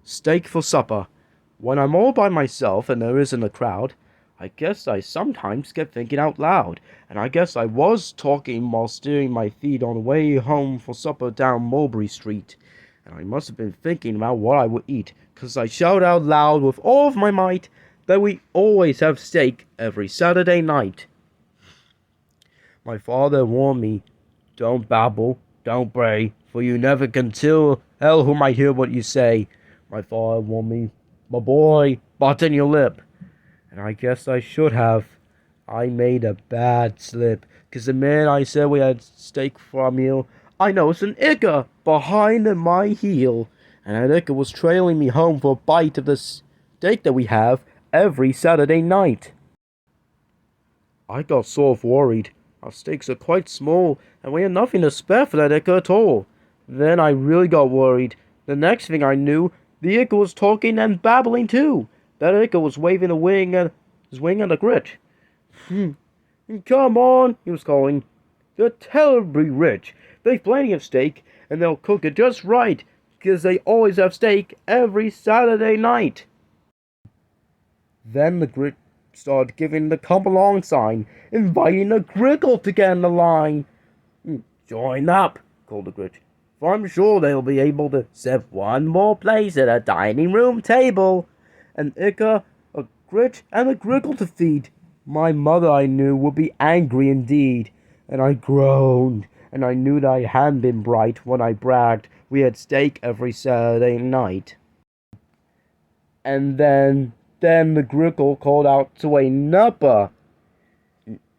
Steak for supper. When I'm all by myself and there isn't a crowd, I guess I sometimes get thinking out loud, and I guess I was talking while steering my feet on the way home for supper down Mulberry Street, and I must have been thinking about what I would eat, 'cause I shout out loud with all of my might that we always have steak every Saturday night. My father warned me, "Don't babble, don't bray, for you never can tell who might hear what you say." My father warned me, "My boy, button your lip." And I guess I should have. I made a bad slip, 'cause the minute I said we had steak for our meal, I noticed an Ikka behind my heel, and that Ikka was trailing me home for a bite of the steak that we have every Saturday night. I got sort of worried. Our steaks are quite small, and we had nothing to spare for that Ikka at all. Then I really got worried. The next thing I knew, the Ikka was talking and babbling too. That Ikka was waving his wing at the Gritch. "Come on," he was calling. "They're terribly rich. They've plenty of steak, and they'll cook it just right, 'cause they always have steak every Saturday night." Then the Gritch started giving the come along sign, inviting the Grickle to get in the line. "Join up," called the Gritch, "for I'm sure they'll be able to set one more place at a dining room table. An Ikka, a Gritch, and a Grickle to feed. My mother, I knew, would be angry indeed." And I groaned, and I knew that I hadn't been bright when I bragged we had steak every Saturday night. And then the Grickle called out to a Nupper,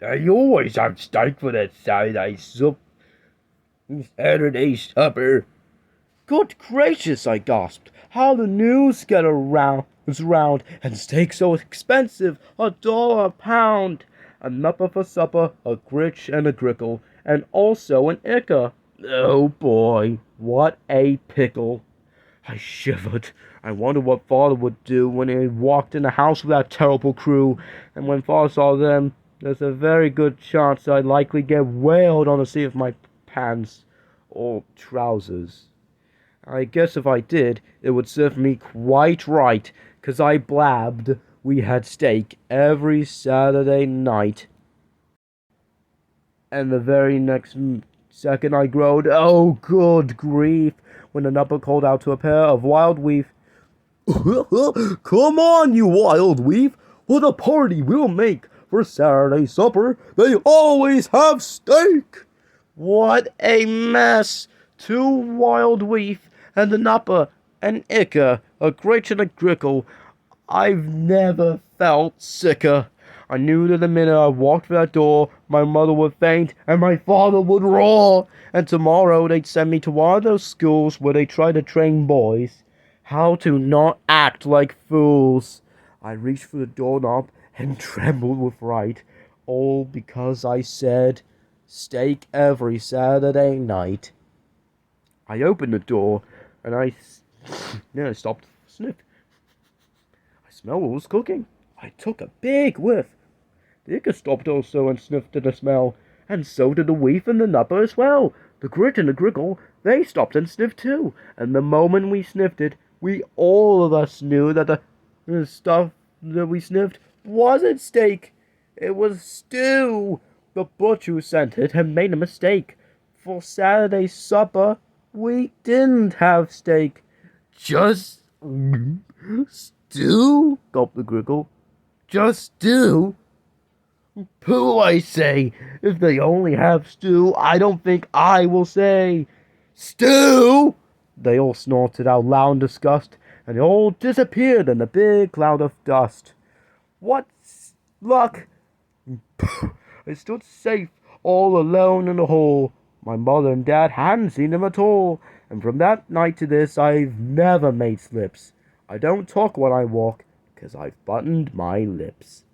"I always have steak for that Saturday supper." "Good gracious," I gasped. "How the news get around, and steak so expensive, $1 a pound. A Nupper for supper, a Gritch and a Grickle, and also an Ikka. Oh boy, what a pickle." I shivered. I wondered what Father would do when he walked in the house with that terrible crew, and when Father saw them, there's a very good chance I'd likely get whaled on the seat of my pants or trousers. I guess if I did, it would serve me quite right, 'cause I blabbed we had steak every Saturday night. And the very next second I groaned, "Oh, good grief," when the Nupper called out to a pair of Wild Wheef, "Come on, you Wild Wheef, what a party we'll make for Saturday supper. They always have steak." What a mess! 2 Wild Wheef and a Nupper, an Ikka, a Gritch and a Grickle. I've never felt sicker. I knew that the minute I walked through that door, my mother would faint and my father would roar, and tomorrow they'd send me to one of those schools where they try to train boys how to not act like fools. I reached for the doorknob and trembled with fright, all because I said steak every Saturday night. I opened the door and I nearly stopped to sniff. I smelled what was cooking. I took a big whiff. The Ikka stopped also and sniffed at the smell, and so did the Wheef and the Nupper as well. The Gritch and the Grickle, they stopped and sniffed too, and the moment we sniffed it, we all of us knew that the stuff that we sniffed wasn't steak. It was stew. The butcher who sent it had made a mistake. For Saturday supper, we didn't have steak. "Just stew?" gulped the Grickle. "Just stew? Pooh, I say. If they only have stew, I don't think I will say." "Stew?" they all snorted out loud in disgust, and they all disappeared in a big cloud of dust. What luck! I stood safe, all alone in the hall. My mother and dad hadn't seen him at all, and from that night to this I've never made slips. I don't talk when I walk, 'cause I've buttoned my lips.